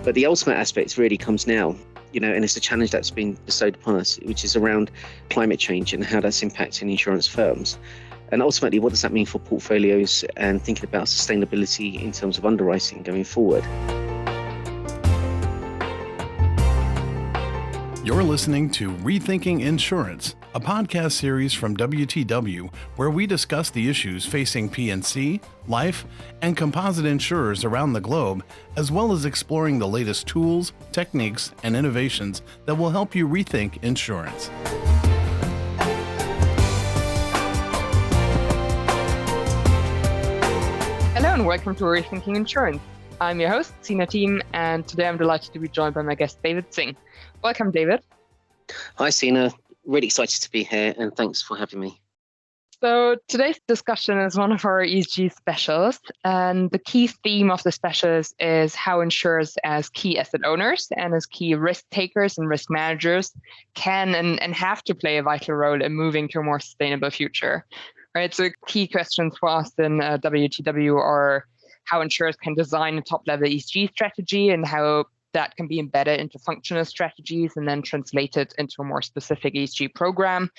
But the ultimate aspect really comes now, and it's a challenge that's been bestowed upon us, which is around climate change and how that's impacting insurance firms. And ultimately, what does that mean for portfolios and thinking about sustainability in terms of underwriting going forward? You're listening to Rethinking Insurance, a podcast series from WTW where we discuss the issues facing P&C, life, and composite insurers around the globe, as well as exploring the latest tools, techniques, and innovations that will help you rethink insurance. Hello and welcome to Rethinking Insurance. I'm your host, Sina Thieme, and today I'm delighted to be joined by my guest, David Singh. Welcome, David. Hi, Sina. Really excited to be here, and thanks for having me. So today's discussion is one of our ESG specials, and the key theme of the specials is how insurers as key asset owners and as key risk takers and risk managers can and have to play a vital role in moving to a more sustainable future. Right. So key questions for us in WTW are how insurers can design a top-level ESG strategy and how that can be embedded into functional strategies and then translated into a more specific ESG program.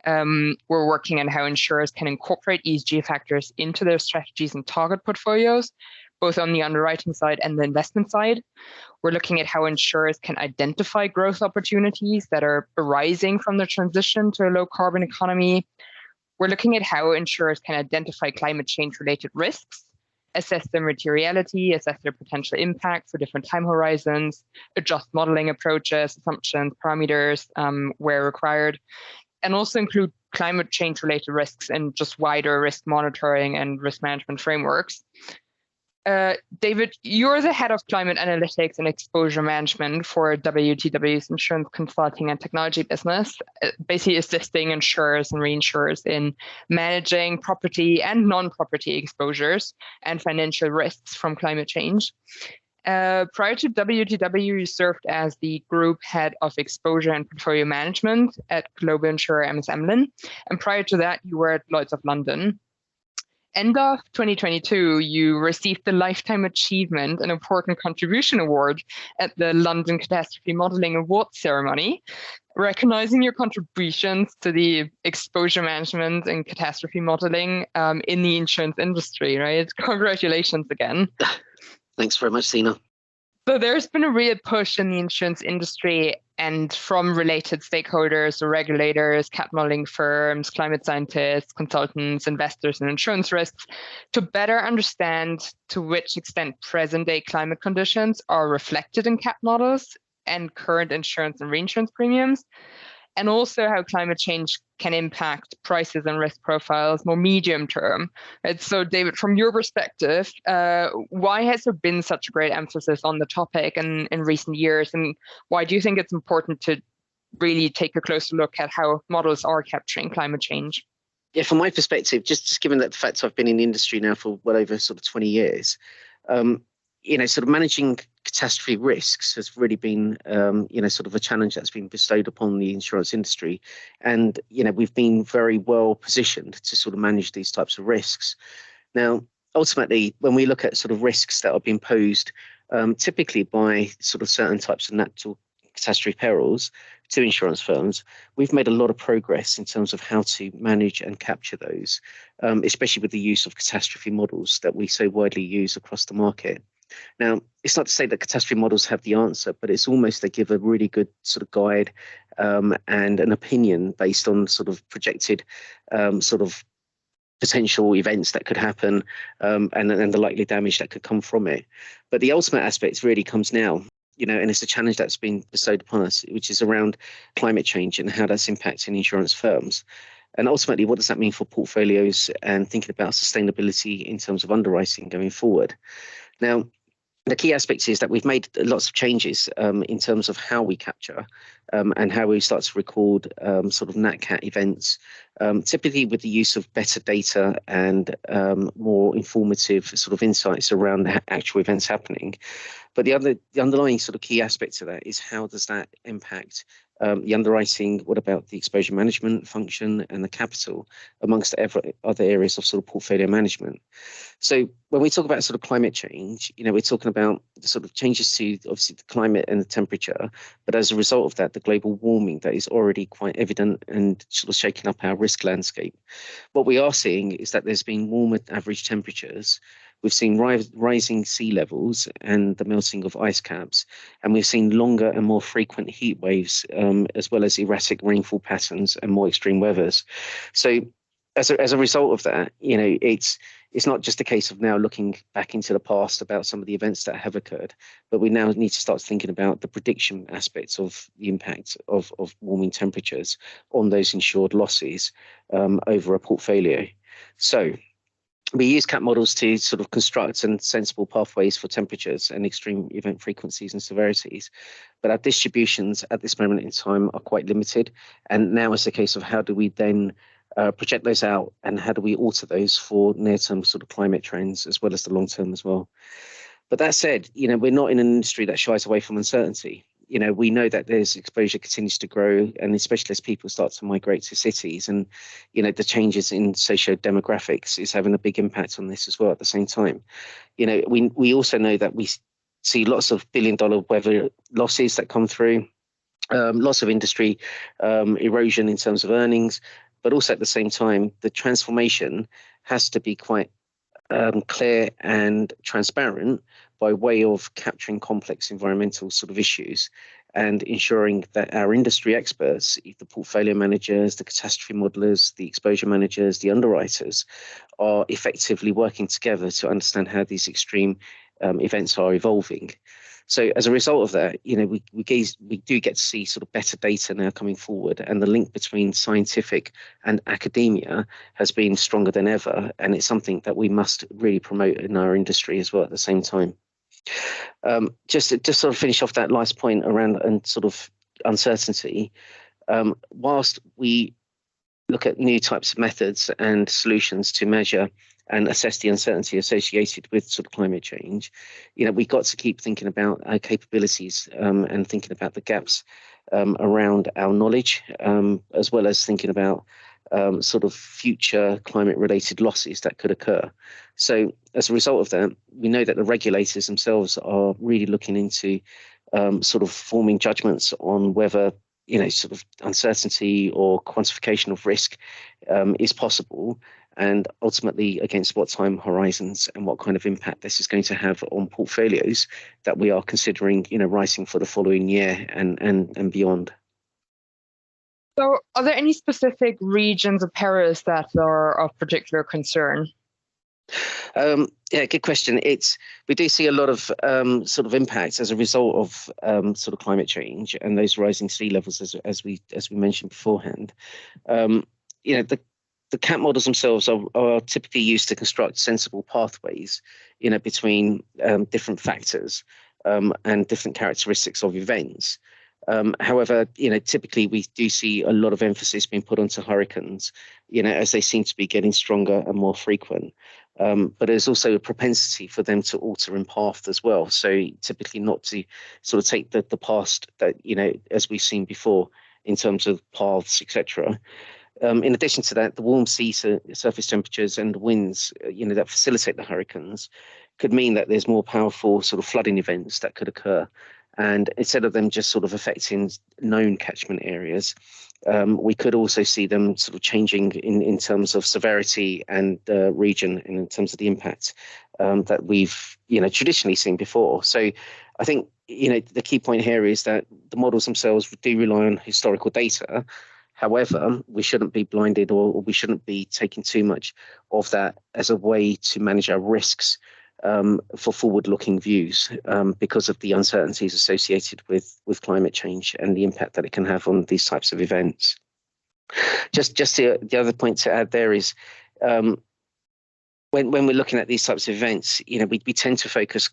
We're working on how insurers can incorporate ESG factors into their strategies and target portfolios, both on the underwriting side and the investment side. We're looking at how insurers can identify growth opportunities that are arising from the transition to a low-carbon economy. We're looking at how insurers can identify climate change-related risks, assess their materiality, assess their potential impact for different time horizons, adjust modeling approaches, assumptions, parameters where required, and also include climate change-related risks and just wider risk monitoring and risk management frameworks. David, you're the head of climate analytics and exposure management for WTW's insurance consulting and technology business, basically assisting insurers and reinsurers in managing property and non-property exposures and financial risks from climate change. Prior to WTW, you served as the group head of exposure and portfolio management at global insurer MS Emlyn, and prior to that, you were at Lloyd's of London. End of 2022, you received the Lifetime Achievement and Important Contribution Award at the London Catastrophe Modelling Awards ceremony, recognizing your contributions to the exposure management and catastrophe modeling in the insurance industry, right? Congratulations again. Thanks very much, Sina. So there's been a real push in the insurance industry and from related stakeholders, so regulators, cat modeling firms, climate scientists, consultants, investors, and insurance risks to better understand to which extent present-day climate conditions are reflected in cat models and current insurance and reinsurance premiums, and also how climate change can impact prices and risk profiles more medium term. And so, David, from your perspective, why has there been such a great emphasis on the topic in recent years? And why do you think it's important to really take a closer look at how models are capturing climate change? Yeah, from my perspective, just given that the fact I've been in the industry now for well over sort of 20 years, sort of managing catastrophe risks has really been, sort of a challenge that's been bestowed upon the insurance industry. And, we've been very well positioned to sort of manage these types of risks. Now, ultimately, when we look at sort of risks that are being posed, typically by sort of certain types of natural catastrophe perils to insurance firms, we've made a lot of progress in terms of how to manage and capture those, especially with the use of catastrophe models that we so widely use across the market. Now, it's not to say that catastrophe models have the answer, but it's almost they give a really good sort of guide and an opinion based on sort of projected sort of potential events that could happen and the likely damage that could come from it. But the ultimate aspect really comes now, and it's a challenge that's been bestowed upon us, which is around climate change and how that's impacting insurance firms. And ultimately, what does that mean for portfolios and thinking about sustainability in terms of underwriting going forward? Now, the key aspect is that we've made lots of changes in terms of how we capture and how we start to record sort of NatCat events, typically with the use of better data and more informative sort of insights around the actual events happening. But the underlying sort of key aspect to that is how does that impact the underwriting? What about the exposure management function and the capital, amongst other areas of sort of portfolio management? So when we talk about sort of climate change, we're talking about the sort of changes to obviously the climate and the temperature, but as a result of that, the global warming that is already quite evident and sort of shaking up our risk landscape. What we are seeing is that there's been warmer average temperatures. We've seen rising sea levels and the melting of ice caps, and we've seen longer and more frequent heat waves, as well as erratic rainfall patterns and more extreme weathers. So as a result of that, it's not just a case of now looking back into the past about some of the events that have occurred, but we now need to start thinking about the prediction aspects of the impact of warming temperatures on those insured losses over a portfolio. So we use CAT models to sort of construct and sensible pathways for temperatures and extreme event frequencies and severities. But our distributions at this moment in time are quite limited. And now it's a case of how do we then project those out and how do we alter those for near-term sort of climate trends as well as the long-term as well. But that said, we're not in an industry that shies away from uncertainty. We know that there's exposure continues to grow, and especially as people start to migrate to cities, and the changes in socio-demographics is having a big impact on this as well. At the same time, we also know that we see lots of billion-dollar weather losses that come through, lots of industry erosion in terms of earnings, but also at the same time, the transformation has to be quite clear and transparent by way of capturing complex environmental sort of issues and ensuring that our industry experts, the portfolio managers, the catastrophe modelers, the exposure managers, the underwriters, are effectively working together to understand how these extreme events are evolving. So as a result of that, we do get to see sort of better data now coming forward, and the link between scientific and academia has been stronger than ever, and it's something that we must really promote in our industry as well at the same time. Just sort of finish off that last point around and sort of uncertainty. Whilst we look at new types of methods and solutions to measure and assess the uncertainty associated with sort of climate change, we've got to keep thinking about our capabilities and thinking about the gaps around our knowledge, as well as thinking about sort of future climate-related losses that could occur. So as a result of that, we know that the regulators themselves are really looking into sort of forming judgments on whether sort of uncertainty or quantification of risk is possible, and ultimately against what time horizons and what kind of impact this is going to have on portfolios that we are considering, writing for the following year and beyond. So are there any specific regions or perils that are of particular concern? Yeah, good question. We do see a lot of sort of impacts as a result of sort of climate change and those rising sea levels, as we mentioned beforehand. The CAT models themselves are typically used to construct sensible pathways, between different factors and different characteristics of events. However, typically we do see a lot of emphasis being put onto hurricanes, as they seem to be getting stronger and more frequent. But there's also a propensity for them to alter in path as well. So typically not to sort of take the past that, as we've seen before in terms of paths, etc. In addition to that, the warm sea surface temperatures and winds, that facilitate the hurricanes could mean that there's more powerful sort of flooding events that could occur. And instead of them just sort of affecting known catchment areas, we could also see them sort of changing in terms of severity and region, and in terms of the impact that we've traditionally seen before. So I think the key point here is that the models themselves do rely on historical data. However, we shouldn't be blinded, or we shouldn't be taking too much of that as a way to manage our risks for forward-looking views, because of the uncertainties associated with climate change and the impact that it can have on these types of events. Just the other point to add there is, when we're looking at these types of events, we tend to focus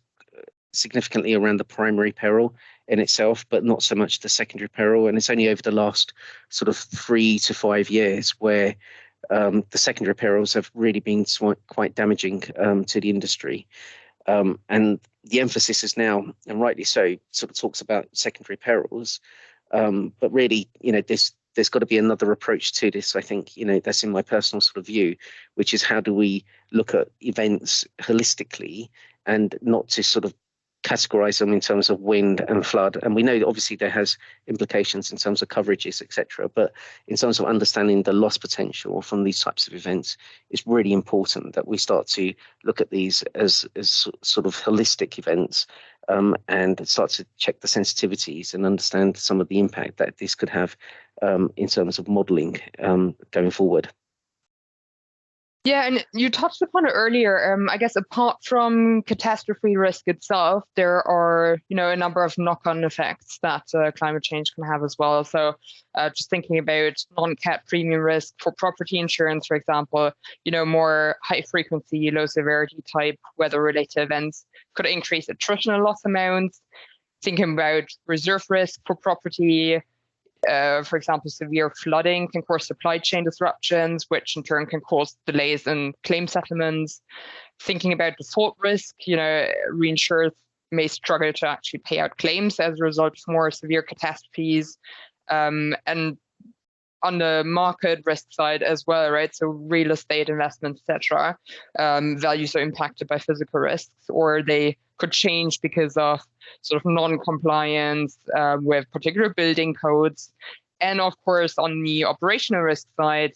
significantly around the primary peril in itself, but not so much the secondary peril. And it's only over the last sort of 3 to 5 years where the secondary perils have really been quite damaging to the industry. And the emphasis is now, and rightly so, sort of talks about secondary perils. But really, there's got to be another approach to this. I think, that's in my personal sort of view, which is how do we look at events holistically and not to sort of categorize them in terms of wind and flood. And we know that obviously there has implications in terms of coverages, etc. But in terms of understanding the loss potential from these types of events, it's really important that we start to look at these as sort of holistic events, and start to check the sensitivities and understand some of the impact that this could have in terms of modeling going forward. Yeah, and you touched upon it earlier. I guess apart from catastrophe risk itself, there are, a number of knock-on effects that climate change can have as well. So just thinking about non-cat premium risk for property insurance, for example, more high-frequency, low-severity type weather-related events could increase attritional loss amounts. Thinking about reserve risk for property, for example, severe flooding can cause supply chain disruptions, which in turn can cause delays in claim settlements. Thinking about default risk, reinsurers may struggle to actually pay out claims as a result of more severe catastrophes. And on the market risk side as well, right? So real estate investments, etc. Values are impacted by physical risks, or they could change because of sort of non-compliance with particular building codes. And of course, on the operational risk side,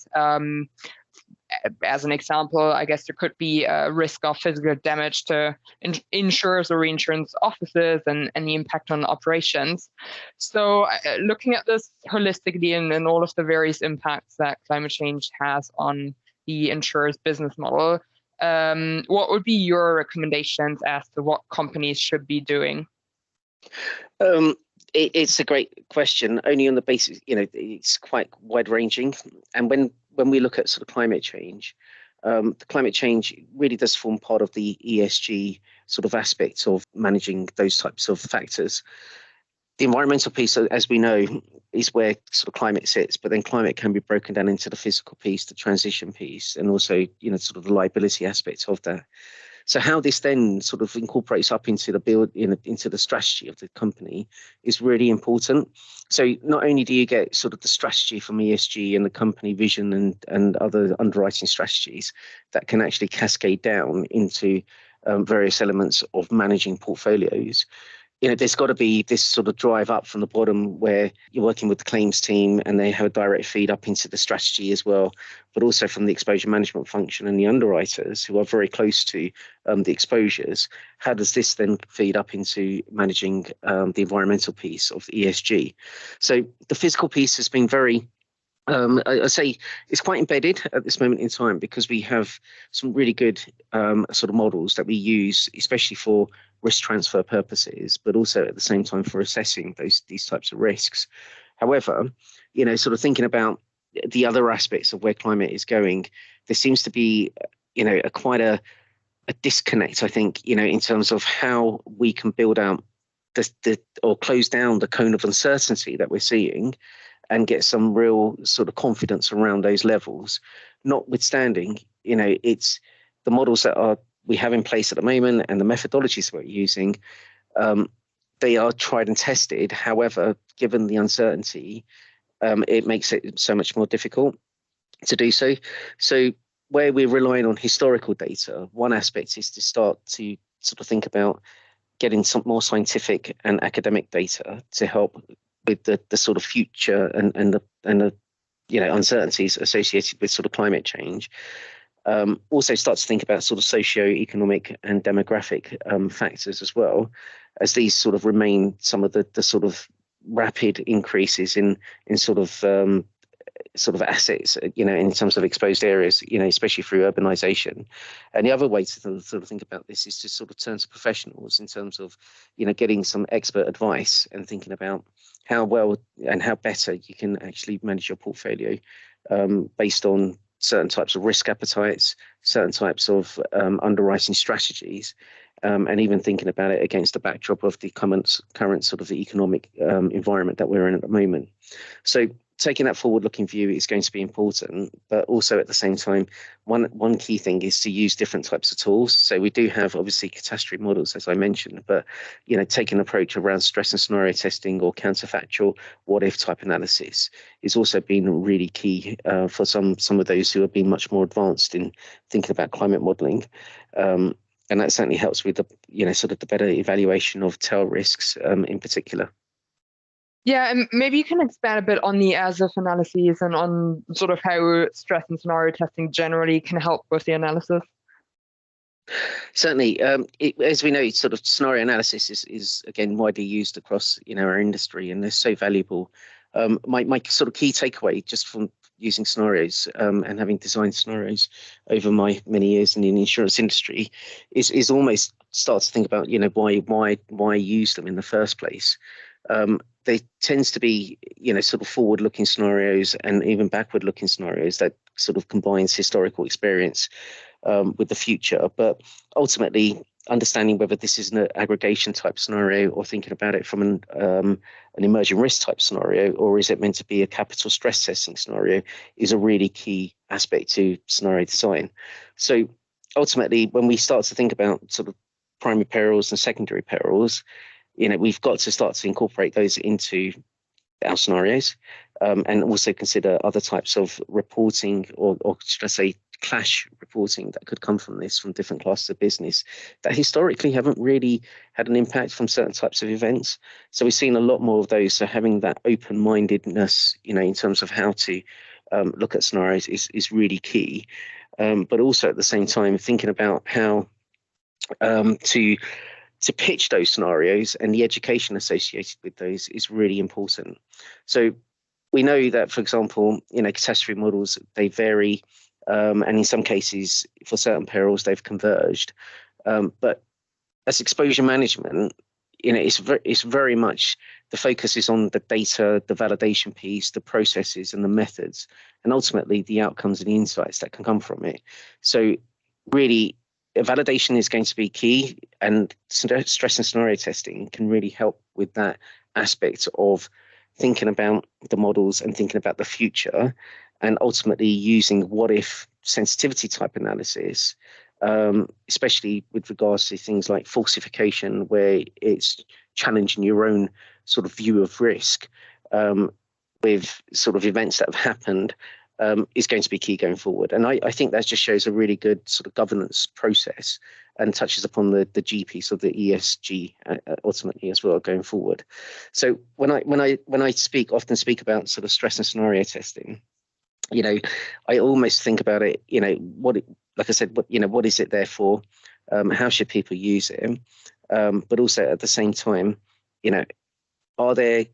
as an example, I guess there could be a risk of physical damage to insurers or reinsurance offices and the impact on operations. So looking at this holistically and all of the various impacts that climate change has on the insurer's business model, what would be your recommendations as to what companies should be doing? It's a great question, only on the basis, it's quite wide ranging. And when we look at sort of climate change, the climate change really does form part of the ESG sort of aspects of managing those types of factors. The environmental piece, as we know, is where sort of climate sits, but then climate can be broken down into the physical piece, the transition piece, and also, sort of the liability aspects of that. So how this then sort of incorporates up into the into the strategy of the company is really important. So not only do you get sort of the strategy from ESG and the company vision and other underwriting strategies that can actually cascade down into various elements of managing portfolios. There's got to be this sort of drive up from the bottom where you're working with the claims team and they have a direct feed up into the strategy as well, but also from the exposure management function and the underwriters who are very close to the exposures. How does this then feed up into managing the environmental piece of ESG? So the physical piece has been very I say it's quite embedded at this moment in time because we have some really good sort of models that we use, especially for risk transfer purposes, but also at the same time for assessing these types of risks. However, sort of thinking about the other aspects of where climate is going, there seems to be, quite a disconnect, I think, in terms of how we can build out or close down the cone of uncertainty that we're seeing and get some real sort of confidence around those levels. Notwithstanding, it's the models that we have in place at the moment and the methodologies we're using, they are tried and tested. However, given the uncertainty, it makes it so much more difficult to do so. So where we're relying on historical data, one aspect is to start to sort of think about getting some more scientific and academic data to help with the sort of future and the uncertainties associated with sort of climate change. Also start to think about sort of socio-economic and demographic factors as well, as these sort of remain some of the sort of rapid increases in sort of assets, in terms of exposed areas, especially through urbanization. And the other way to sort of think about this is to sort of turn to professionals in terms of, getting some expert advice and thinking about how well and how better you can actually manage your portfolio based on certain types of risk appetites, certain types of underwriting strategies, and even thinking about it against the backdrop of the current sort of the economic environment that we're in at the moment. So taking that forward-looking view is going to be important, but also at the same time, one key thing is to use different types of tools. So we do have obviously catastrophe models, as I mentioned, but taking an approach around stress and scenario testing or counterfactual what-if type analysis is also been really key for some of those who have been much more advanced in thinking about climate modelling. And that certainly helps with the sort of the better evaluation of tail risks in particular. Yeah, and maybe you can expand a bit on the as-if analyses and on sort of how stress and scenario testing generally can help with the analysis. Certainly, as we know, sort of scenario analysis is again widely used across our industry, and they're so valuable. My sort of key takeaway just from using scenarios and having designed scenarios over my many years in the insurance industry is almost start to think about why use them in the first place. They tends to be, sort of forward-looking scenarios and even backward-looking scenarios that sort of combines historical experience with the future. But ultimately, understanding whether this is an aggregation type scenario or thinking about it from an emerging risk type scenario, or is it meant to be a capital stress testing scenario, is a really key aspect to scenario design. So ultimately, when we start to think about sort of primary perils and secondary perils, we've got to start to incorporate those into our scenarios and also consider other types of reporting or should I say clash reporting that could come from this from different classes of business that historically haven't really had an impact from certain types of events. So we've seen a lot more of those. So having that open-mindedness, in terms of how to look at scenarios is really key. But also at the same time, thinking about how to pitch those scenarios and the education associated with those is really important. So we know that, for example, catastrophe models, they vary, and in some cases, for certain perils, they've converged. But as exposure management, it's very much the focus is on the data, the validation piece, the processes and the methods, and ultimately the outcomes and the insights that can come from it. So really, validation is going to be key, and stress and scenario testing can really help with that aspect of thinking about the models and thinking about the future, and ultimately using what-if sensitivity type analysis, especially with regards to things like falsification, where it's challenging your own sort of view of risk with sort of events that have happened. Is going to be key going forward. And I think that just shows a really good sort of governance process and touches upon the G piece of the ESG ultimately as well going forward. So when I often speak about sort of stress and scenario testing, I almost think about it, like I said, what is it there for? How should people use it? But also at the same time, are there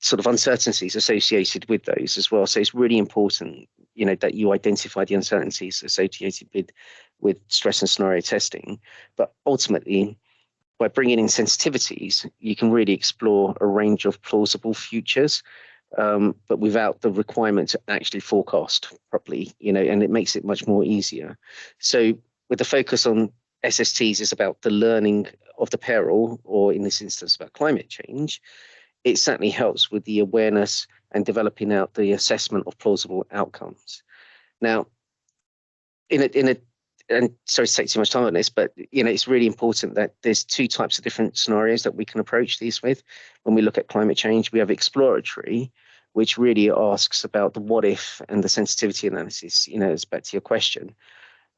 sort of uncertainties associated with those as well? So it's really important, that you identify the uncertainties associated with stress and scenario testing. But ultimately, by bringing in sensitivities, you can really explore a range of plausible futures, but without the requirement to actually forecast properly, and it makes it much more easier. So with the focus on SSTs is about the learning of the peril, or in this instance about climate change, it certainly helps with the awareness and developing out the assessment of plausible outcomes. Now, and sorry to take too much time on this, but it's really important that there's two types of different scenarios that we can approach these with. When we look at climate change, we have exploratory, which really asks about the what if and the sensitivity analysis, it's back to your question.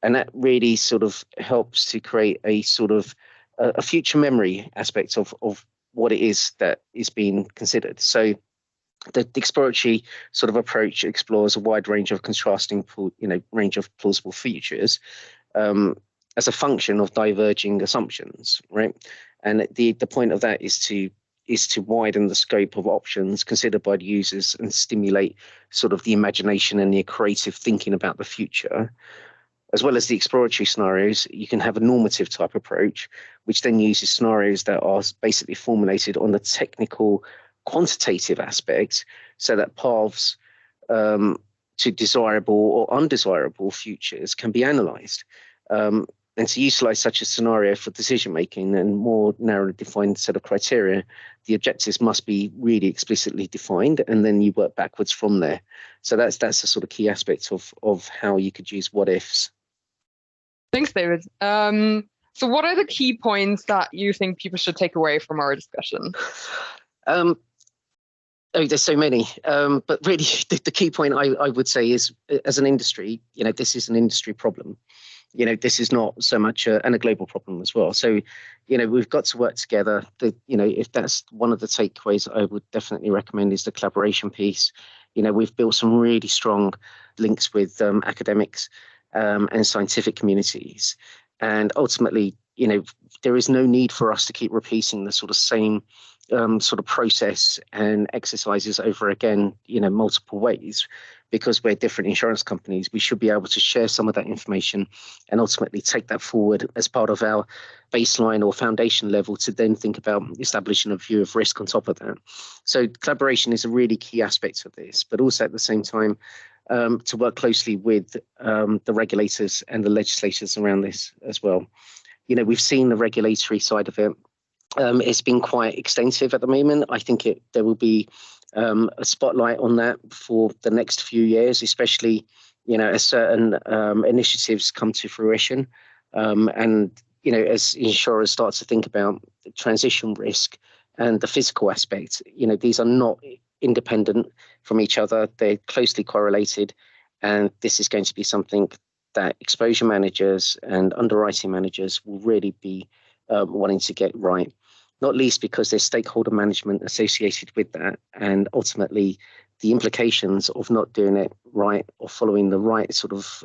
And that really sort of helps to create a sort of a future memory aspect of what it is that is being considered. So the exploratory sort of approach explores a wide range of contrasting, range of plausible futures as a function of diverging assumptions, right? And the point of that is to widen the scope of options considered by the users and stimulate sort of the imagination and the creative thinking about the future. As well as the exploratory scenarios, you can have a normative type approach, which then uses scenarios that are basically formulated on the technical quantitative aspects, so that paths to desirable or undesirable futures can be analysed. And to utilize such a scenario for decision making and more narrowly defined set of criteria, the objectives must be really explicitly defined, and then you work backwards from there. So that's a sort of key aspect of how you could use what ifs. Thanks, David. So what are the key points that you think people should take away from our discussion? There's so many, but really the key point I would say is, as an industry, this is an industry problem. This is not so much and a global problem as well. So, we've got to work together. If that's one of the takeaways I would definitely recommend is the collaboration piece. We've built some really strong links with academics and scientific communities. And ultimately, there is no need for us to keep repeating the sort of same sort of process and exercises over again, multiple ways, because we're different insurance companies. We should be able to share some of that information and ultimately take that forward as part of our baseline or foundation level to then think about establishing a view of risk on top of that. So collaboration is a really key aspect of this, but also at the same time, to work closely with the regulators and the legislators around this as well. We've seen the regulatory side of it. It's been quite extensive at the moment. I think there will be a spotlight on that for the next few years, especially, as certain initiatives come to fruition. And, as insurers start to think about transition risk and the physical aspect, these are not independent from each other. They're closely correlated. And this is going to be something that exposure managers and underwriting managers will really be wanting to get right. Not least because there's stakeholder management associated with that, and ultimately the implications of not doing it right or following the right sort of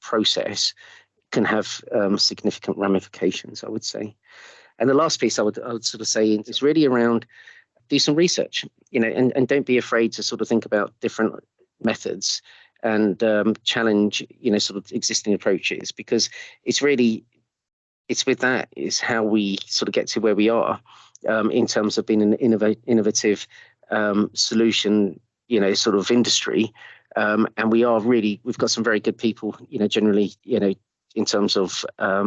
process can have significant ramifications, I would say. And the last piece I would sort of say is really around do some research, and don't be afraid to sort of think about different methods and challenge, sort of existing approaches, because it's with that is how we sort of get to where we are in terms of being an innovative solution, sort of industry. And we've got some very good people, generally, in terms of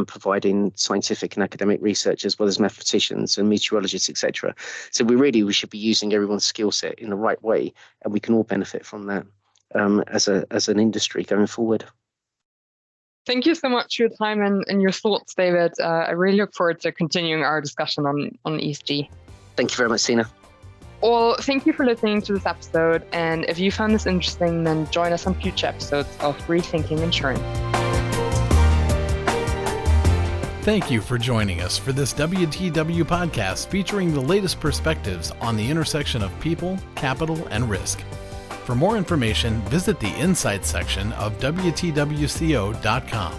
providing scientific and academic research, as well as mathematicians and meteorologists, etc. So we should be using everyone's skill set in the right way, and we can all benefit from that as an industry going forward. Thank you so much for your time and your thoughts, David. I really look forward to continuing our discussion on ESG. Thank you very much, Sina. Well, thank you for listening to this episode. And if you found this interesting, then join us on future episodes of Rethinking Insurance. Thank you for joining us for this WTW podcast featuring the latest perspectives on the intersection of people, capital, and risk. For more information, visit the Insights section of WTWCO.com.